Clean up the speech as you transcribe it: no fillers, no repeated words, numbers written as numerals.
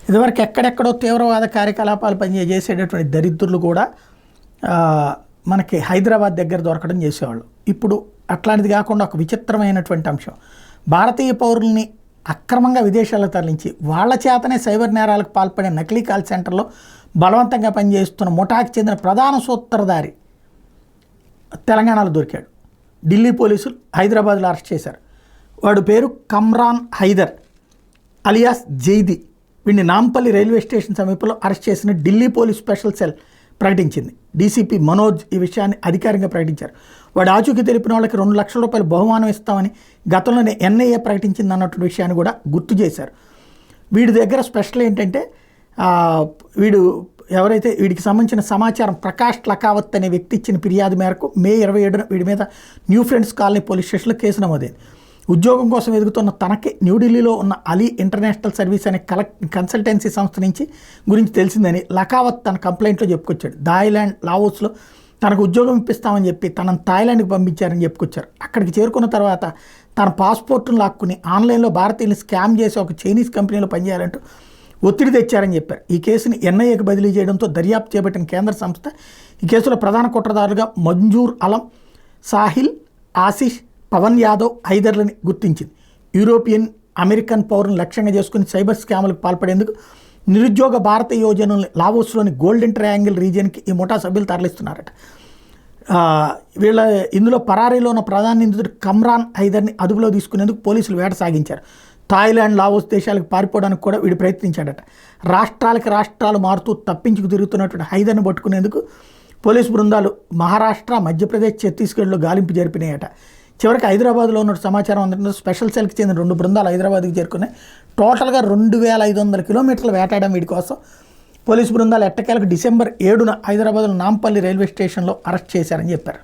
ఇదివరకు ఎక్కడెక్కడో తీవ్రవాద కార్యకలాపాలు చేసేటటువంటి దరిద్రులు కూడా మనకి హైదరాబాద్ దగ్గర దొరకడం చేసేవాళ్ళు. ఇప్పుడు అట్లాంటిది కాకుండా ఒక విచిత్రమైనటువంటి అంశం, భారతీయ పౌరుల్ని అక్రమంగా విదేశాలకు తరలించి వాళ్ళ చేతనే సైబర్ నేరాలకు పాల్పడే నకిలీ కాల్ సెంటర్లో బలవంతంగా పనిచేస్తున్న ముఠాకి చెందిన ప్రధాన సూత్రధారి తెలంగాణలో దొరికాడు. ఢిల్లీ పోలీసులు హైదరాబాద్లో అరెస్ట్ చేశారు. వాడి పేరు కమ్రాన్ హైదర్ అలియాస్ జైదీ. వీడిని నాంపల్లి రైల్వే స్టేషన్ సమీపంలో అరెస్ట్ చేసిన ఢిల్లీ పోలీస్ స్పెషల్ సెల్ ప్రకటించింది. డీసీపీ మనోజ్ ఈ విషయాన్ని అధికారికంగా ప్రకటించారు. వాడు ఆచూకీ తెలిపిన వాళ్ళకి 2 లక్షల రూపాయలు బహుమానం ఇస్తామని గతంలోనే ఎన్ఐఏ ప్రకటించింది అన్నటువంటి విషయాన్ని కూడా గుర్తు చేశారు. వీడి దగ్గర స్పెషల్ ఏంటంటే వీడు ఎవరైతే వీడికి సంబంధించిన సమాచారం ప్రకాష్ లకావత్ అనే వ్యక్తి ఇచ్చిన ఫిర్యాదు మేరకు మే 27న వీడి మీద న్యూ ఫ్రెండ్స్ కాలనీ పోలీస్ స్టేషన్లో కేసు నమోదైంది. ఉద్యోగం కోసం ఎదుగుతున్న తనకి న్యూఢిల్లీలో ఉన్న అలీ ఇంటర్నేషనల్ సర్వీస్ అనే కన్సల్టెన్సీ సంస్థ గురించి తెలిసిందని లకావత్ తన కంప్లైంట్లో చెప్పుకొచ్చాడు. థాయిలాండ్, లావోస్లో తనకు ఉద్యోగం ఇప్పిస్తామని చెప్పి తనను థాయిలాండ్కి పంపించారని చెప్పుకొచ్చారు. అక్కడికి చేరుకున్న తర్వాత తన పాస్పోర్ట్ను లాక్కుని ఆన్లైన్లో భారతీయులు స్కామ్ చేసి ఒక చైనీస్ కంపెనీలో పనిచేయాలంటూ ఒత్తిడి తెచ్చారని చెప్పారు. ఈ కేసుని ఎన్ఐఏకి బదిలీ చేయడంతో దర్యాప్తు చేపట్టిన కేంద్ర సంస్థ ఈ కేసులో ప్రధాన కుట్రదారులుగా మంజూర్ అలం, సాహిల్, ఆశిష్, పవన్ యాదవ్, హైదర్లని గుర్తించింది. యూరోపియన్, అమెరికన్ పౌరులను లక్ష్యంగా చేసుకుని సైబర్ స్కామ్లకు పాల్పడేందుకు నిరుద్యోగ భారతీయ యువజనుల్ని లావోస్లోని గోల్డెన్ ట్రయాంగిల్ రీజియన్కి ఈ ముఠా సభ్యులు తరలిస్తున్నారట. ఇందులో పరారీలో ఉన్న ప్రధాన నిందితుడు కమ్రాన్ హైదర్ని అదుపులో తీసుకునేందుకు పోలీసులు వేట సాగించారు. థాయిలాండ్, లావోస్ దేశాలకు పారిపోవడానికి కూడా వీడు ప్రయత్నించాడట. రాష్ట్రాలు మారుతూ తప్పించుకు తిరుగుతున్నటువంటి హైదర్ని పట్టుకునేందుకు పోలీసు బృందాలు మహారాష్ట్ర, మధ్యప్రదేశ్, ఛత్తీస్గఢ్లో గాలింపు జరిపినాయట. చివరికి హైదరాబాద్లో ఉన్న సమాచారం అందులో స్పెషల్ సెల్కి చెందిన 2 బృందాలు హైదరాబాద్కి చేరుకున్నాయి. టోటల్గా 2500 కిలోమీటర్లు వేటాడడం వీడి కోసం. పోలీసు బృందాలు ఎట్టకేలకు డిసెంబర్ 7న హైదరాబాద్లో నాంపల్లి రైల్వే స్టేషన్లో అరెస్ట్ చేశారని చెప్పారు.